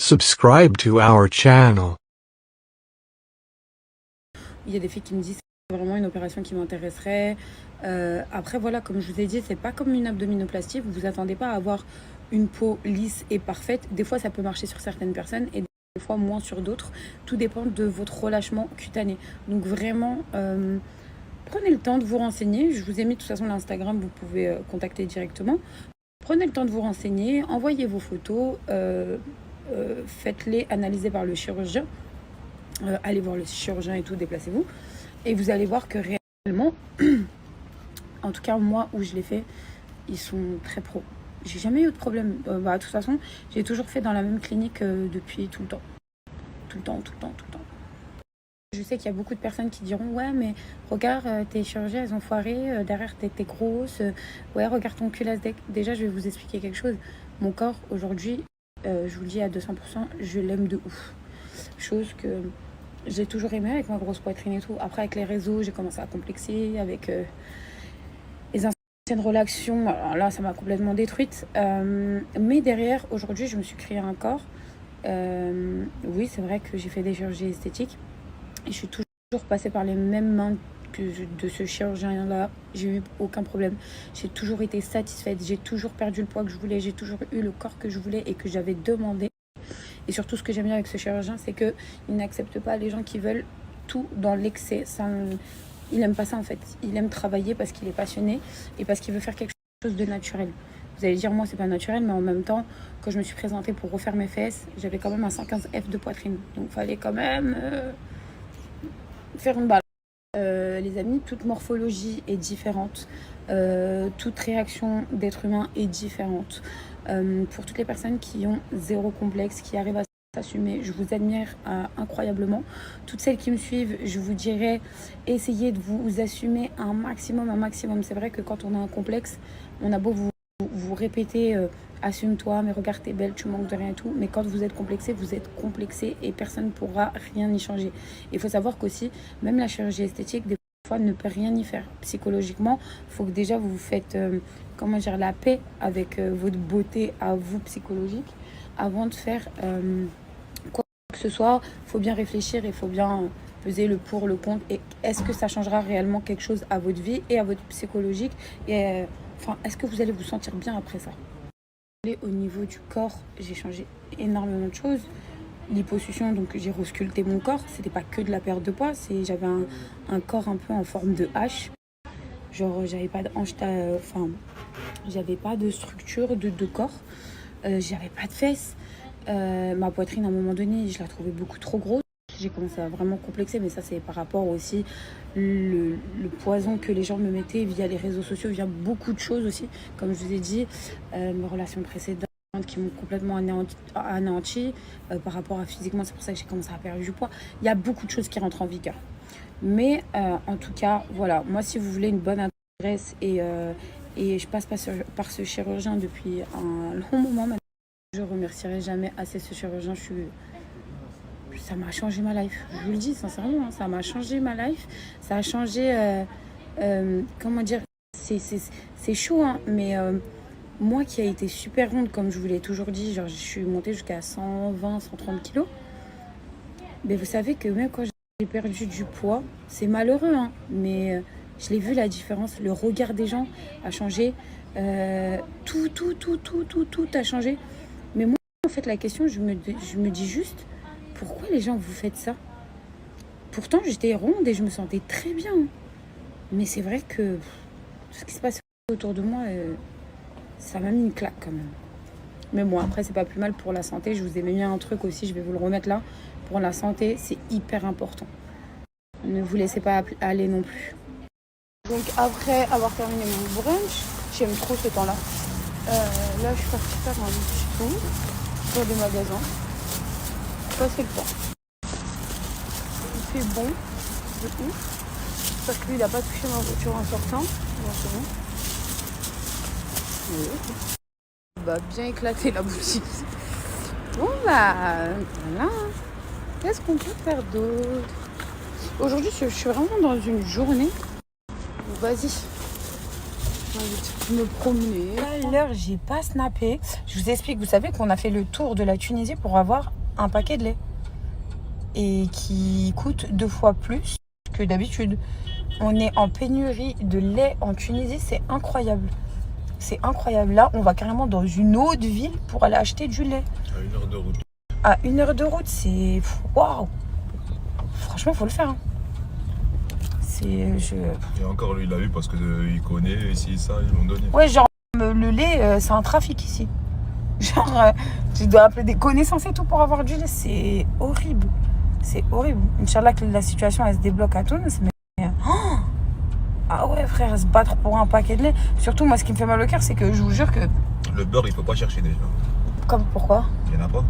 Subscribe to our channel. Il y a des filles qui me disent c'est vraiment une opération qui m'intéresserait. Après, voilà, comme je vous ai dit, c'est pas comme une abdominoplastie. Vous vous attendez pas à avoir une peau lisse et parfaite. Des fois, ça peut marcher sur certaines personnes et des fois moins sur d'autres. Tout dépend de votre relâchement cutané. Donc vraiment, prenez le temps de vous renseigner. Je vous ai mis de toute façon l'Instagram, vous pouvez contacter directement. Prenez le temps de vous renseigner, envoyez vos photos, faites-les analyser par le chirurgien. Allez voir le chirurgien et tout, déplacez-vous. Et vous allez voir que réellement, en tout cas moi où je l'ai fait, ils sont très pros. J'ai jamais eu de problème. De toute façon, j'ai toujours fait dans la même clinique depuis tout le temps. Tout le temps. Je sais qu'il y a beaucoup de personnes qui diront ouais mais regarde tes chirurgies elles ont foiré, derrière t'es grosse, ouais regarde ton cul Asdec. Déjà je vais vous expliquer quelque chose. Mon corps aujourd'hui, je vous le dis à 200%, je l'aime de ouf. Chose que j'ai toujours aimé avec ma grosse poitrine et tout. Après avec les réseaux j'ai commencé à complexer avec les anciennes relations. Alors là ça m'a complètement détruite. Mais derrière aujourd'hui je me suis créé un corps. Oui c'est vrai que j'ai fait des chirurgies esthétiques. Et je suis toujours passée par les mêmes mains que de ce chirurgien-là. J'ai eu aucun problème. J'ai toujours été satisfaite. J'ai toujours perdu le poids que je voulais. J'ai toujours eu le corps que je voulais et que j'avais demandé. Et surtout, ce que j'aime bien avec ce chirurgien, c'est qu'il n'accepte pas les gens qui veulent tout dans l'excès. Il n'aime pas ça, en fait. Il aime travailler parce qu'il est passionné et parce qu'il veut faire quelque chose de naturel. Vous allez dire, moi, c'est pas naturel, mais en même temps, quand je me suis présentée pour refaire mes fesses, j'avais quand même un 115F de poitrine. Donc, il fallait quand même faire une balance. Les amis, toute morphologie est différente. Toute réaction d'être humain est différente. Pour toutes les personnes qui ont zéro complexe, qui arrivent à s'assumer, je vous admire incroyablement. Toutes celles qui me suivent, je vous dirais, essayez de vous assumer un maximum. C'est vrai que quand on a un complexe, on a beau vous répéter assume-toi, mais regarde t'es belle, tu manques de rien et tout. Mais quand vous êtes complexé et personne ne pourra rien y changer. Il faut savoir qu'aussi, même la chirurgie esthétique, des fois, ne peut rien y faire. Psychologiquement, il faut que déjà vous faites la paix avec votre beauté à vous psychologique avant de faire quoi que ce soit. Il faut bien réfléchir, il faut bien peser le pour, le contre. Et est-ce que ça changera réellement quelque chose à votre vie et à votre psychologique et est-ce que vous allez vous sentir bien après ça? Au niveau du corps, j'ai changé énormément de choses. Liposuction, donc j'ai resculpté mon corps. C'était pas que de la perte de poids, j'avais un corps un peu en forme de H. Genre, j'avais pas de hanche, j'avais pas de structure de corps. J'avais pas de fesses. Ma poitrine, à un moment donné, je la trouvais beaucoup trop grosse. J'ai commencé à vraiment complexer, mais ça c'est par rapport aussi le poison que les gens me mettaient via les réseaux sociaux, via beaucoup de choses aussi. Comme je vous ai dit, mes relations précédentes qui m'ont complètement anéanti par rapport à physiquement, c'est pour ça que j'ai commencé à perdre du poids. Il y a beaucoup de choses qui rentrent en vigueur. Mais en tout cas, voilà, moi si vous voulez une bonne adresse et je passe par ce chirurgien depuis un long moment maintenant, je ne remercierai jamais assez ce chirurgien. Ça m'a changé ma life, je vous le dis sincèrement, hein, ça m'a changé ma life, ça a changé, comment dire, c'est chaud, hein, mais moi qui ai été super ronde, comme je vous l'ai toujours dit, genre je suis montée jusqu'à 120, 130 kilos, mais vous savez que même quand j'ai perdu du poids, c'est malheureux, hein, mais je l'ai vu la différence, le regard des gens a changé, tout a changé, mais moi en fait la question, je me dis juste, pourquoi les gens vous faites ça? Pourtant, j'étais ronde et je me sentais très bien. Mais c'est vrai que ce qui se passe autour de moi, ça m'a mis une claque quand même. Mais bon, après, c'est pas plus mal pour la santé. Je vous ai mis un truc aussi, je vais vous le remettre là. Pour la santé, c'est hyper important. Ne vous laissez pas aller non plus. Donc après avoir terminé mon brunch, j'aime trop ce temps-là. Là, je suis partie faire un petit tour sur des magasins. Passer le temps. Il fait bon de ouf parce que lui il a pas touché ma voiture en sortant. C'est bon. Oui. Bah bien éclaté la boutique. Bon voilà. Qu'est-ce qu'on peut faire d'autre? Aujourd'hui je suis vraiment dans une journée. Vas-y. Je me promenais. Tout à l'heure, j'ai pas snappé. Je vous explique, vous savez qu'on a fait le tour de la Tunisie pour avoir un paquet de lait. Et qui coûte 2 fois plus que d'habitude. On est en pénurie de lait en Tunisie, c'est incroyable. C'est incroyable. Là, on va carrément dans une autre ville pour aller acheter du lait. À 1 heure de route. À 1 heure de route, c'est... Waouh! Franchement, faut le faire. Hein. Et encore, lui, il l'a eu parce qu'il connaît, ici, ça, ils l'ont donné. Ouais, genre, le lait, c'est un trafic ici. Genre, tu dois appeler des connaissances et tout pour avoir du lait. C'est horrible. C'est horrible. Inch'Allah que la situation, elle se débloque à Tunis. Mais... Oh, ah ouais, frère, se battre pour un paquet de lait. Surtout, moi, ce qui me fait mal au cœur, c'est que je vous jure que... Le beurre, il faut pas chercher déjà. Comme, pourquoi? Il y en a pas.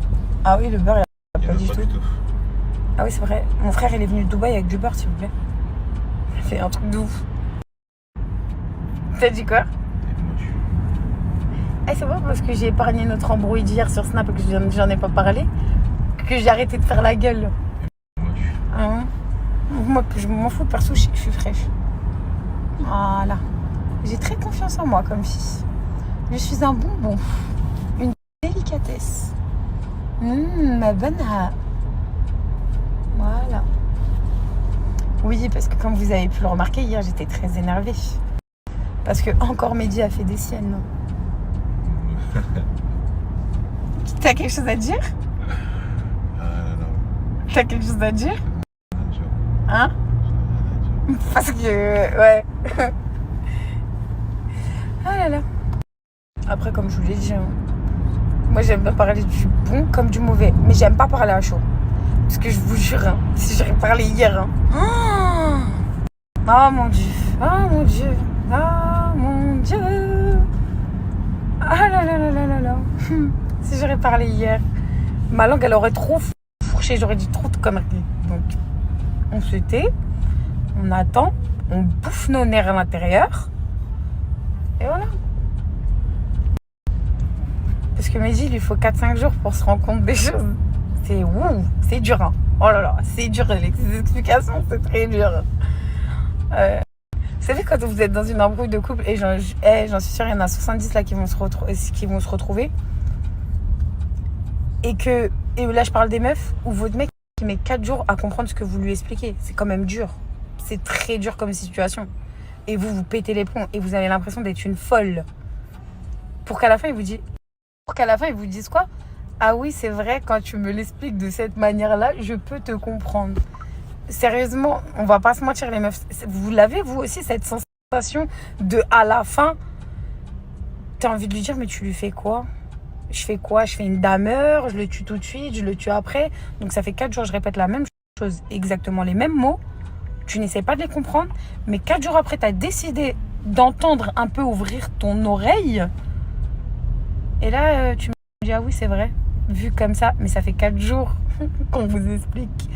Ah oui, le beurre, il Il y n'y en a a pas du tout. Ah oui, c'est vrai. Mon frère, il est venu de Dubaï avec du beurre, s'il vous plaît. Il fait un truc de ouf. T'as dit quoi? Eh, c'est bon parce que j'ai épargné notre embrouille d'hier sur Snap et que j'en ai pas parlé, que j'ai arrêté de faire la gueule. Hein? Moi, je m'en fous, perso, je suis fraîche. Voilà. J'ai très confiance en moi comme fille. Je suis un bonbon. Une délicatesse. Ma bonne. Voilà. Oui, parce que comme vous avez pu le remarquer, hier, j'étais très énervée. Parce que encore Mehdi a fait des siennes. T'as quelque chose à dire? T'as quelque chose à dire? Hein? Parce que... Ouais. Ah là là. Après, comme je vous l'ai dit, hein, moi j'aime bien parler du bon comme du mauvais. Mais j'aime pas parler à chaud. Parce que je vous jure, hein, si j'aurais parlé hier... Hein. Oh mon Dieu. Oh mon Dieu. Oh mon Dieu. Ah là là là là là là. Si j'aurais parlé hier, ma langue elle aurait trop fourché, j'aurais dit trop de conneries. Donc on se tait, on attend, on bouffe nos nerfs à l'intérieur. Et voilà. Parce que Mehdi, il lui faut 4-5 jours pour se rendre compte des choses. C'est dur. Hein. Oh là là, c'est dur. Les explications, c'est très dur. Vous savez, quand vous êtes dans une embrouille de couple, et j'en suis sûre, il y en a 70 là qui vont se retrouver. Et là, je parle des meufs, où votre mec qui met 4 jours à comprendre ce que vous lui expliquez. C'est quand même dur. C'est très dur comme situation. Et vous pétez les plombs, et vous avez l'impression d'être une folle. Pour qu'à la fin, ils vous disent quoi? Ah oui, c'est vrai, quand tu me l'expliques de cette manière-là, je peux te comprendre. Sérieusement, on va pas se mentir les meufs. Vous l'avez vous aussi cette sensation de à la fin, t'as envie de lui dire mais tu lui fais quoi? Je fais quoi? Je fais une dameur, je le tue tout de suite, je le tue après. Donc ça fait 4 jours, je répète la même chose, exactement les mêmes mots. Tu n'essaies pas de les comprendre, mais 4 jours après, t'as décidé d'entendre un peu ouvrir ton oreille. Et là, tu me dis ah oui c'est vrai, vu comme ça, mais ça fait 4 jours qu'on vous explique.